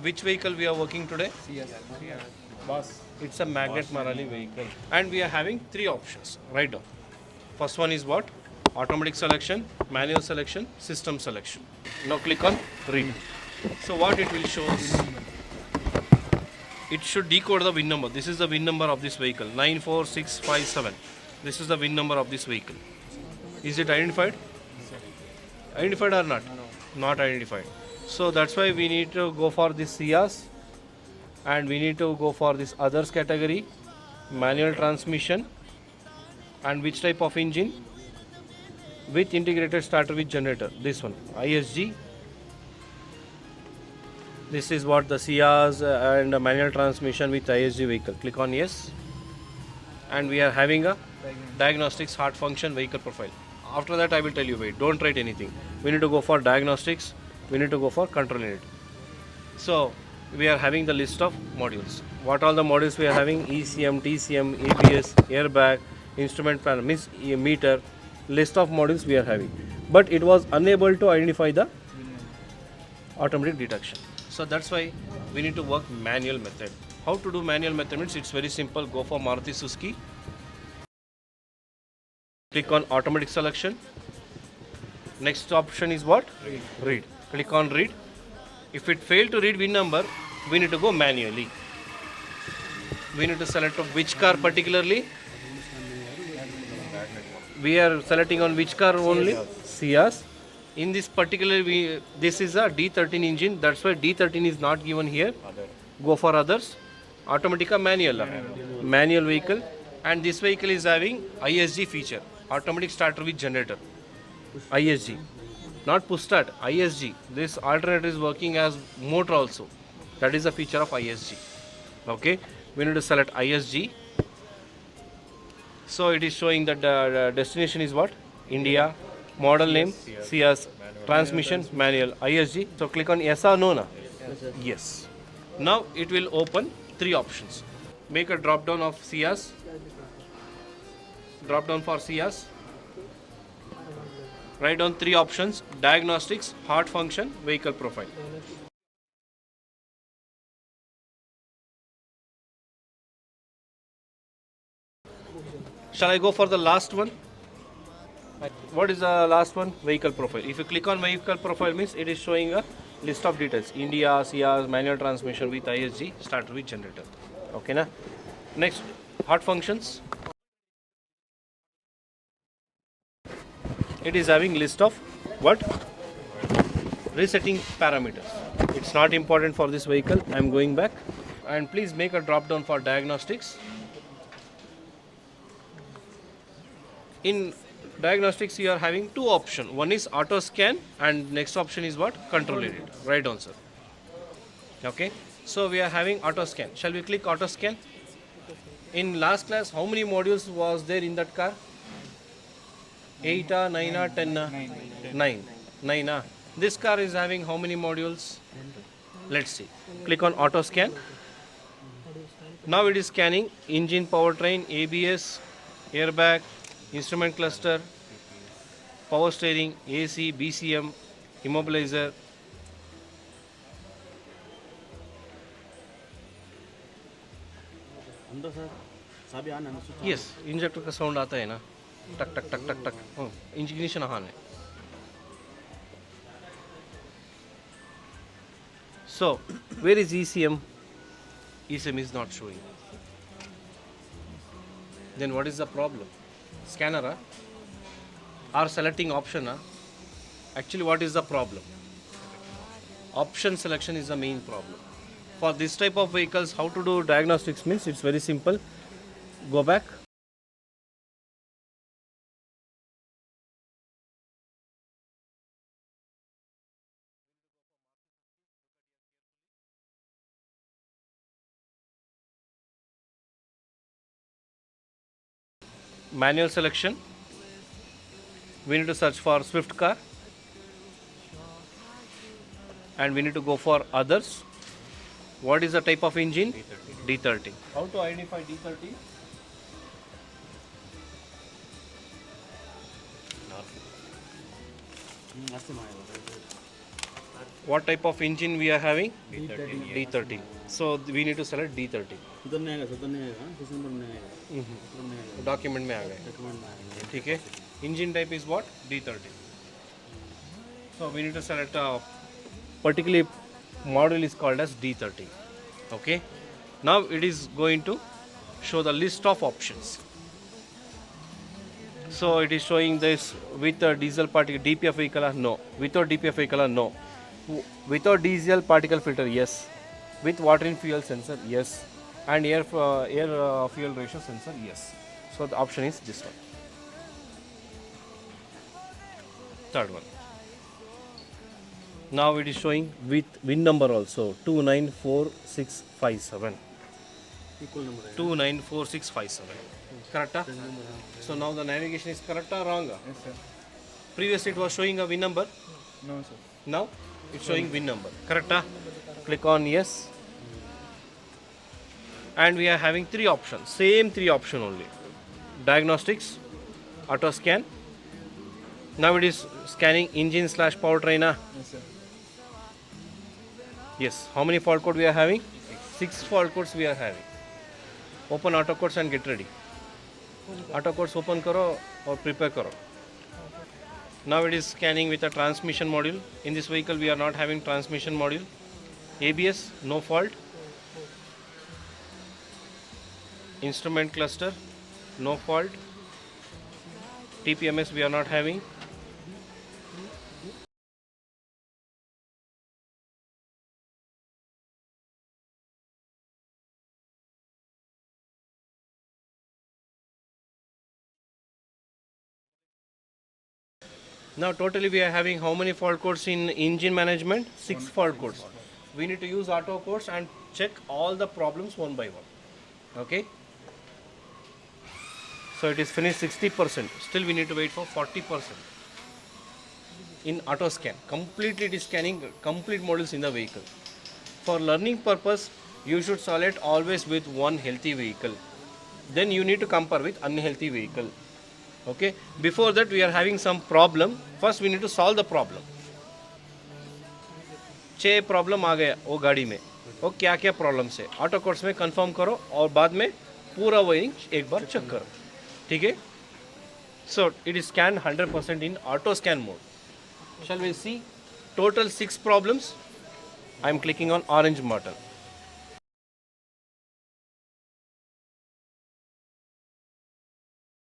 which vehicle we are working today? Boss. It's a magnet Marelli vehicle. And we are having three options. Write down. First one is what? Automatic selection, manual selection, system selection. Now click on read. So what it will show is, it should decode the VIN number. This is the VIN number of this vehicle, 94657. This is the VIN number of this vehicle. Is it identified? Identified or not? Not identified. So that's why we need to go for this CIAs, and we need to go for this others category, manual transmission, and which type of engine? With integrated starter with generator. This one, ISG. This is what the CIAs and a manual transmission with ISG vehicle. Click on yes. And we are having a diagnostics heart function vehicle profile. After that I will tell you, wait, don't write anything. We need to go for diagnostics, we need to go for control unit. So we are having the list of modules. What all the modules we are having? ECM, TCM, ABS, airbag, instrument panel, meter, list of modules we are having. But it was unable to identify the automatic detection. So that's why we need to work manual method. How to do manual method means it's very simple. Go for Maruti Suzuki. Click on automatic selection. Next option is what? Read. Click on read. If it failed to read VIN number, we need to go manually. We need to select of which car particularly. We are selecting on which car only? CIAs. In this particular, this is a D13 engine. That's why D13 is not given here. Go for others. Automatica manual. Manual vehicle. And this vehicle is having ISG feature. Automatic starter with generator. ISG. Not push start. ISG. This alternator is working as motor also. That is a feature of ISG. Okay. We need to select ISG. So it is showing that the destination is what? India. Model name, CIAs, transmission, manual, ISG. So click on yes or no, na? Yes. Now it will open three options. Make a drop down of CIAs. Drop down for CIAs. Write down three options: diagnostics, heart function, vehicle profile. Shall I go for the last one? What is the last one? Vehicle profile. If you click on vehicle profile, means it is showing a list of details. India, CIAs, manual transmission with ISG, starter with generator. Okay, na? Next, heart functions. It is having list of what? Resetting parameters. It's not important for this vehicle. I am going back. And please make a drop down for diagnostics. In diagnostics, you are having two options. One is auto scan, and next option is what? Control unit. Write down, sir. Okay. So we are having auto scan. Shall we click auto scan? In last class, how many modules was there in that car? 8, 9, 10? 9. 9. This car is having how many modules? Let's see. Click on auto scan. Now it is scanning engine, powertrain, ABS, airbag, instrument cluster, power steering, AC, BCM, immobilizer. Yes, injector का sound आता है ना, टक टक टक टक टक, ignition on है. So, where is ECM? ECM is not showing. Then what is the problem? Scanner or selecting option? Actually, what is the problem? Option selection is the main problem. For this type of vehicles, how to do diagnostics means it's very simple. Go back. Manual selection. We need to search for Swift car. And we need to go for others. What is the type of engine? D13. How to identify D13? What type of engine we are having? D13. So we need to select D13. Document में आ गए. ठीक है. Engine type is what? D13. So we need to select a particular model is called as D13. Okay. Now it is going to show the list of options. So it is showing this with a diesel particle DPF vehicle, no. Without DPF vehicle, no. Without diesel particle filter, yes. With water in fuel sensor, yes. And air fuel ratio sensor, yes. So the option is this one. Third one. Now it is showing with VIN number also 294657. Equal number. 294657. Correct? So now the navigation is correct or wrong? Yes, sir. Previously it was showing a VIN number. No, sir. Now it's showing VIN number. Correct? Click on yes. And we are having three options. Same three options only. Diagnostics, auto scan. Now it is scanning engine / powertrain. Yes, sir. Yes. How many fault code we are having? 6 fault codes we are having. Open auto codes and get ready. Auto codes open karo or prepare karo. Now it is scanning with a transmission module. In this vehicle we are not having transmission module. ABS, no fault. Instrument cluster, no fault. TPMS we are not having. Now totally we are having how many fault codes in engine management? 6 fault codes. We need to use auto codes and check all the problems one by one. Okay. So it is finished 60%. Still we need to wait for 40%. In auto scan, completely it is scanning complete models in the vehicle. For learning purpose, you should select always with one healthy vehicle. Then you need to compare with unhealthy vehicle. Okay. Before that we are having some problem. First we need to solve the problem. 6 problem आ गया वो गाड़ी में. वो क्या क्या problems है auto codes में confirm करो और बाद में पूरा वायरिंग एक बार चेक करो. ठीक है. So it is scanned 100% in auto scan mode. Shall we see total 6 problems? I am clicking on orange button.